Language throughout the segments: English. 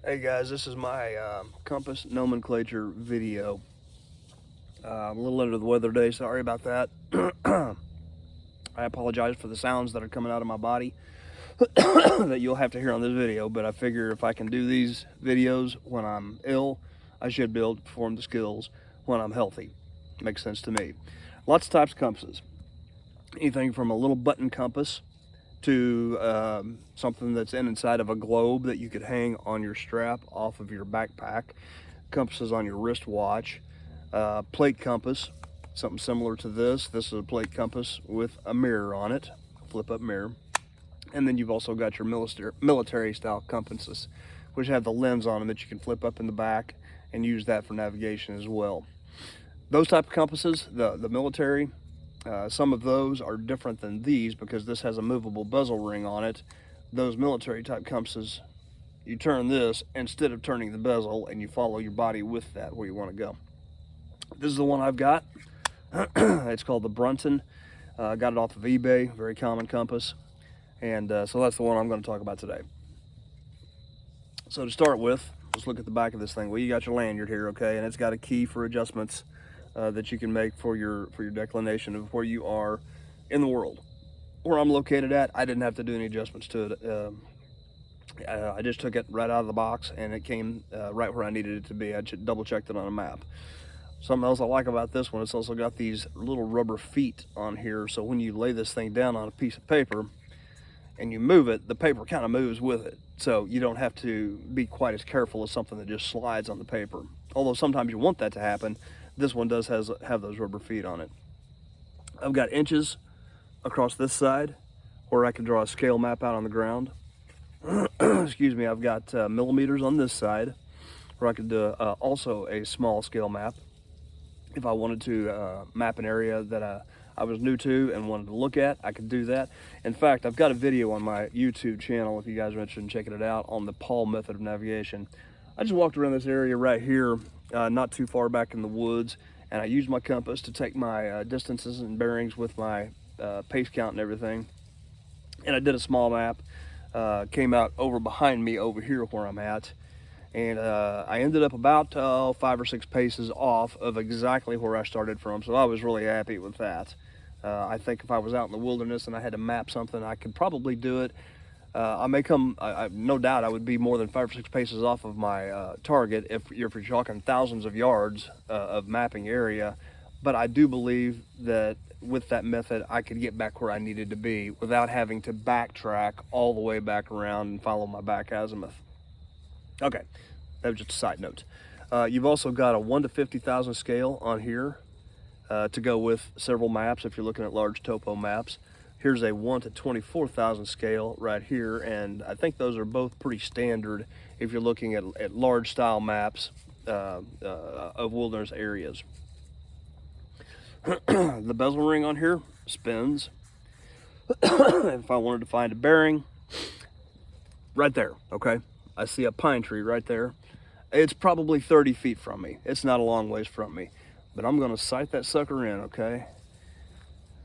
Hey guys, this is my compass nomenclature video. I'm a little under the weather today, sorry about that. I apologize for the sounds that are coming out of my body that you'll have to hear on this video, but I figure if I can do these videos when I'm ill, I should be able to perform the skills when I'm healthy. Makes sense to me. Lots of types of compasses. Anything from a little button compass to something that's inside of a globe that you could hang on your strap off of your backpack, compasses on your wristwatch, plate compass, something similar to this. This is a plate compass with a mirror on it, flip up mirror. And then you've also got your military style compasses, which have the lens on them that you can flip up in the back and use that for navigation as well. Those type of compasses, the military, some of those are different than these because this has a movable bezel ring on it. Those military type compasses, you turn this instead of turning the bezel and you follow your body with that where you want to go. This is the one I've got. It's called the Brunton. I got it off of eBay, very common compass. And so that's the one I'm going to talk about today. So to start with, let's look at the back of this thing. Well, you got your lanyard here, okay, and it's got a key for adjustments that you can make for your declination of where you are in the world. Where I'm located at, I didn't have to do any adjustments to it. I just took it right out of the box and it came right where I needed it to be. I double checked it on a map. Something else I like about this one, it's also got these little rubber feet on here, so when you lay this thing down on a piece of paper and you move it, the paper kind of moves with it. So you don't have to be quite as careful as something that just slides on the paper. Although sometimes you want that to happen, this one does have those rubber feet on it. I've got inches across this side where I can draw a scale map out on the ground. Excuse me, I've got millimeters on this side where I could do also a small scale map. If I wanted to map an area that I was new to and wanted to look at, I could do that. In fact, I've got a video on my YouTube channel if you guys are interested in checking it out on the Paul method of navigation. I just walked around this area right here, not too far back in the woods, and I used my compass to take my distances and bearings with my pace count and everything. And I did a small map, came out over behind me over here where I'm at, and I ended up about 5 or 6 paces off of exactly where I started from, so I was really happy with that. I think if I was out in the wilderness and I had to map something, I could probably do it. No doubt I would be more than 5 or 6 paces off of my target if you're talking thousands of yards of mapping area. But I do believe that with that method, I could get back where I needed to be without having to backtrack all the way back around and follow my back azimuth. Okay, that was just a side note. You've also got a 1 to 50,000 scale on here to go with several maps if you're looking at large topo maps. Here's a 1 to 24,000 scale right here, and I think those are both pretty standard if you're looking at large style maps of wilderness areas. The bezel ring on here spins. If I wanted to find a bearing, right there, okay? I see a pine tree right there. It's probably 30 feet from me. It's not a long ways from me, but I'm gonna sight that sucker in, okay?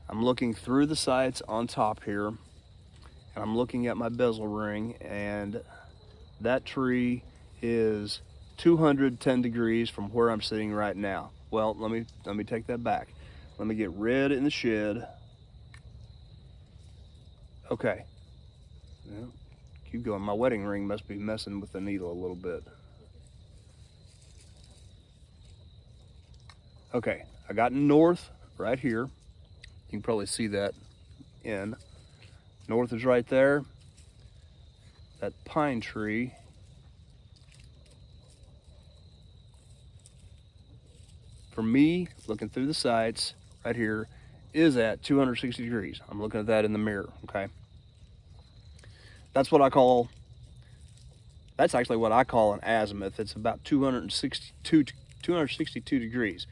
I'm looking through the sights on top here, and I'm looking at my bezel ring, and that tree is 210 degrees from where I'm sitting right now. Well, let me take that back. Let me get red in the shed. Okay. Yeah. Keep going. My wedding ring must be messing with the needle a little bit. Okay, I got north right here. You can probably see that in. North is right there. That pine tree. For me, looking through the sights right here, is at 260 degrees. I'm looking at that in the mirror, okay? That's actually what I call an azimuth. It's about 262 degrees.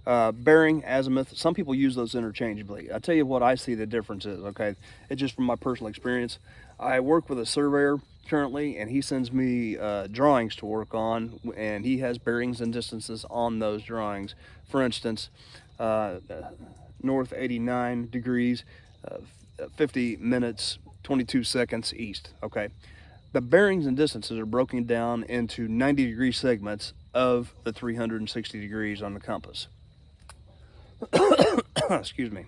Bearing, azimuth, some people use those interchangeably. I'll tell you what I see the difference is, okay? It's just from my personal experience. I work with a surveyor currently, and he sends me drawings to work on, and he has bearings and distances on those drawings. For instance, north 89 degrees, 50 minutes, 22 seconds east, okay? the bearings and distances are broken down into 90-degree segments of the 360 degrees on the compass. Excuse me.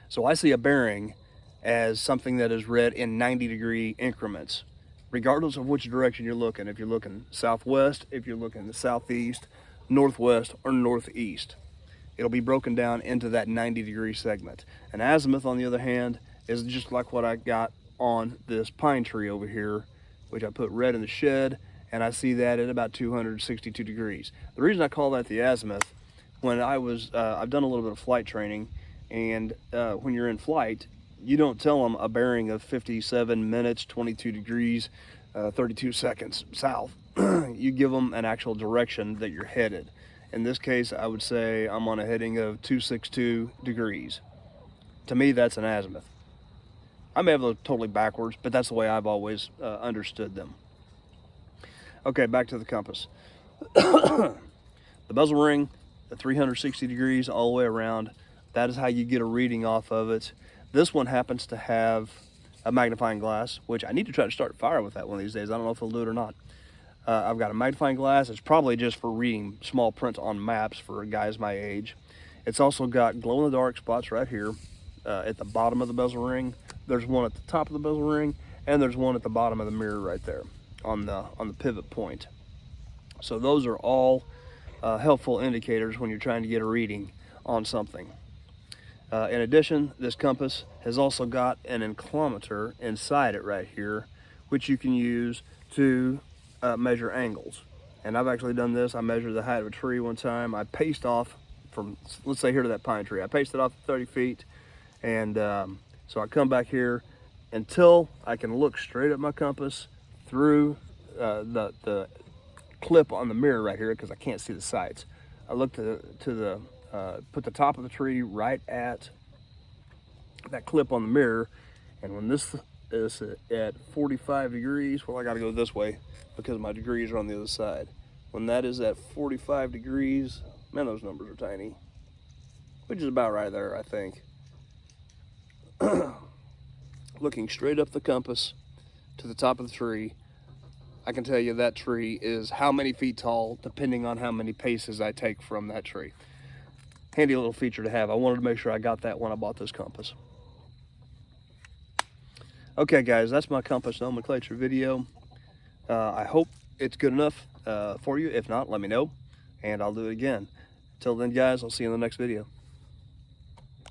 So I see a bearing as something that is read in 90-degree increments, regardless of which direction you're looking. If you're looking southwest, if you're looking southeast, northwest, or northeast, it'll be broken down into that 90-degree segment. An azimuth, on the other hand, is just like what I got on this pine tree over here, which I put red in the shed, and I see that at about 262 degrees. The reason I call that the azimuth, when I've done a little bit of flight training, and when you're in flight, you don't tell them a bearing of 57 minutes, 22 degrees, 32 seconds south. You give them an actual direction that you're headed. In this case, I would say I'm on a heading of 262 degrees. To me, that's an azimuth. I may have those totally backwards, but that's the way I've always understood them. Okay, back to the compass. The bezel ring, the 360 degrees all the way around, that is how you get a reading off of it. This one happens to have a magnifying glass, which I need to try to start a fire with that one of these days. I don't know if it'll do it or not. I've got a magnifying glass. It's probably just for reading small print on maps for guys my age. It's also got glow-in-the-dark spots right here at the bottom of the bezel ring. There's one at the top of the bezel ring, and there's one at the bottom of the mirror right there on the pivot point. So those are all helpful indicators when you're trying to get a reading on something. In addition, this compass has also got an inclinometer inside it right here, which you can use to measure angles. And I've actually done this. I measured the height of a tree one time. I paced off from, let's say, here to that pine tree. I paced it off 30 feet, and so I come back here until I can look straight at my compass through the clip on the mirror right here, because I can't see the sights. I look put the top of the tree right at that clip on the mirror, and when this is at 45 degrees, well, I got to go this way because my degrees are on the other side. When that is at 45 degrees, man, those numbers are tiny, which is about right there, I think. Looking straight up the compass to the top of the tree, I can tell you that tree is how many feet tall, depending on how many paces I take from that tree. Handy little feature to have. I wanted to make sure I got that when I bought this compass. Okay, guys, that's my compass nomenclature video. I hope it's good enough for you. If not, let me know, and I'll do it again. Till then, guys, I'll see you in the next video.